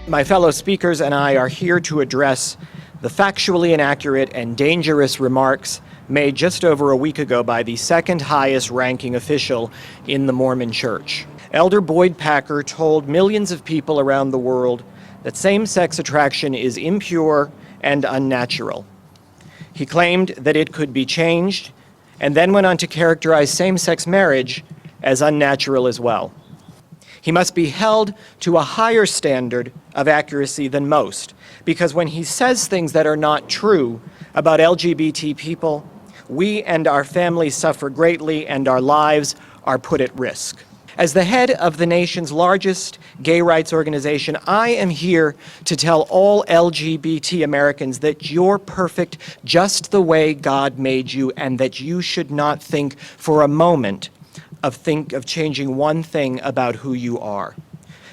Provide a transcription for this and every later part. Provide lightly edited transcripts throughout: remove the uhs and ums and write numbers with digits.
My fellow speakers and I are here to address the factually inaccurate and dangerous remarks made just over a week ago by the second highest ranking official in the Mormon Church. Elder Boyd Packer told millions of people around the world that same-sex attraction is impure and unnatural. He claimed that it could be changed, and then went on to characterize same-sex marriage as unnatural as well. He must be held to a higher standard of accuracy than most, because when he says things that are not true about LGBT people, we and our families suffer greatly and our lives are put at risk. As the head of the nation's largest gay rights organization, I am here to tell all LGBT Americans that you're perfect just the way God made you, and that you should not think for a moment of changing one thing about who you are.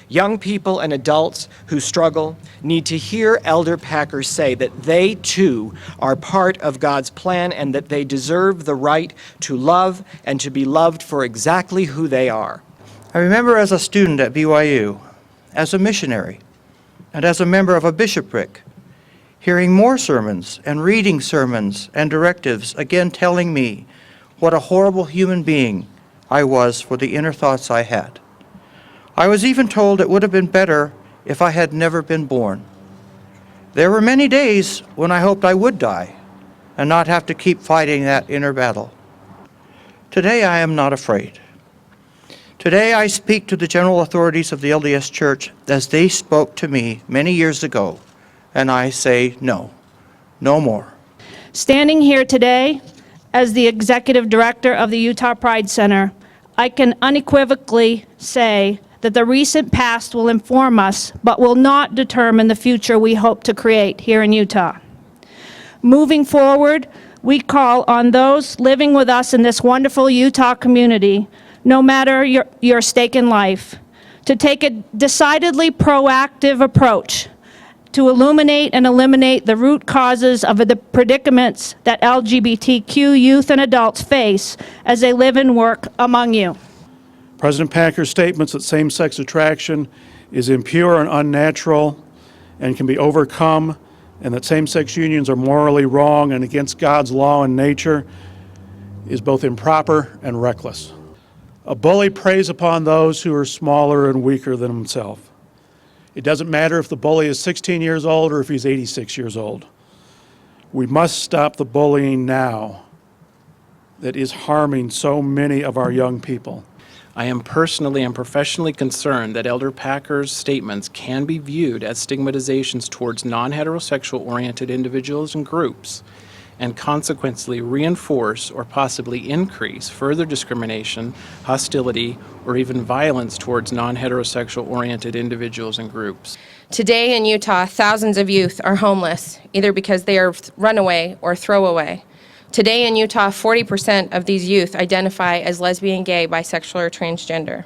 Young people and adults who struggle need to hear Elder Packer say that they too are part of God's plan and that they deserve the right to love and to be loved for exactly who they are. I remember as a student at BYU, as a missionary, and as a member of a bishopric, hearing more sermons and reading sermons and directives again telling me what a horrible human being I was for the inner thoughts I had. I was even told it would have been better if I had never been born. There were many days when I hoped I would die and not have to keep fighting that inner battle. Today I am not afraid. Today I speak to the general authorities of the LDS Church as they spoke to me many years ago, and I say no, no more. Standing here today as the executive director of the Utah Pride Center, I can unequivocally say that the recent past will inform us, but will not determine the future we hope to create here in Utah. Moving forward, we call on those living with us in this wonderful Utah community, no matter your stake in life, to take a decidedly proactive approach to illuminate and eliminate the root causes of the predicaments that LGBTQ youth and adults face as they live and work among you. President Packer's statements that same-sex attraction is impure and unnatural and can be overcome, and that same-sex unions are morally wrong and against God's law and nature, is both improper and reckless. A bully preys upon those who are smaller and weaker than himself. It doesn't matter if the bully is 16 years old or if he's 86 years old. We must stop the bullying now that is harming so many of our young people. I am personally and professionally concerned that Elder Packer's statements can be viewed as stigmatizations towards non-heterosexual oriented individuals and groups, and consequently reinforce or possibly increase further discrimination, hostility, or even violence towards non-heterosexual oriented individuals and groups. Today in Utah, thousands of youth are homeless, either because they are runaway or throwaway. Today in Utah, 40% of these youth identify as lesbian, gay, bisexual, or transgender.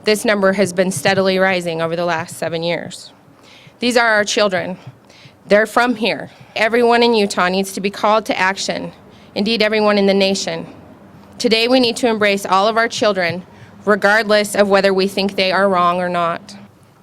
This number has been steadily rising over the last 7 years. These are our children. They're from here. Everyone in Utah needs to be called to action, indeed everyone in the nation. Today we need to embrace all of our children, regardless of whether we think they are wrong or not.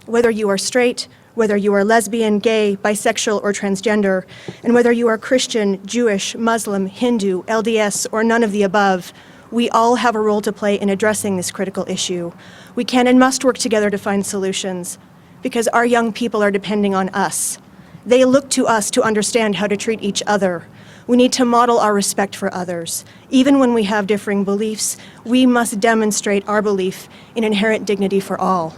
Whether you are straight, whether you are lesbian, gay, bisexual, or transgender, and whether you are Christian, Jewish, Muslim, Hindu, LDS, or none of the above, we all have a role to play in addressing this critical issue. We can and must work together to find solutions, because our young people are depending on us. They look to us to understand how to treat each other. We need to model our respect for others. Even when we have differing beliefs, we must demonstrate our belief in inherent dignity for all.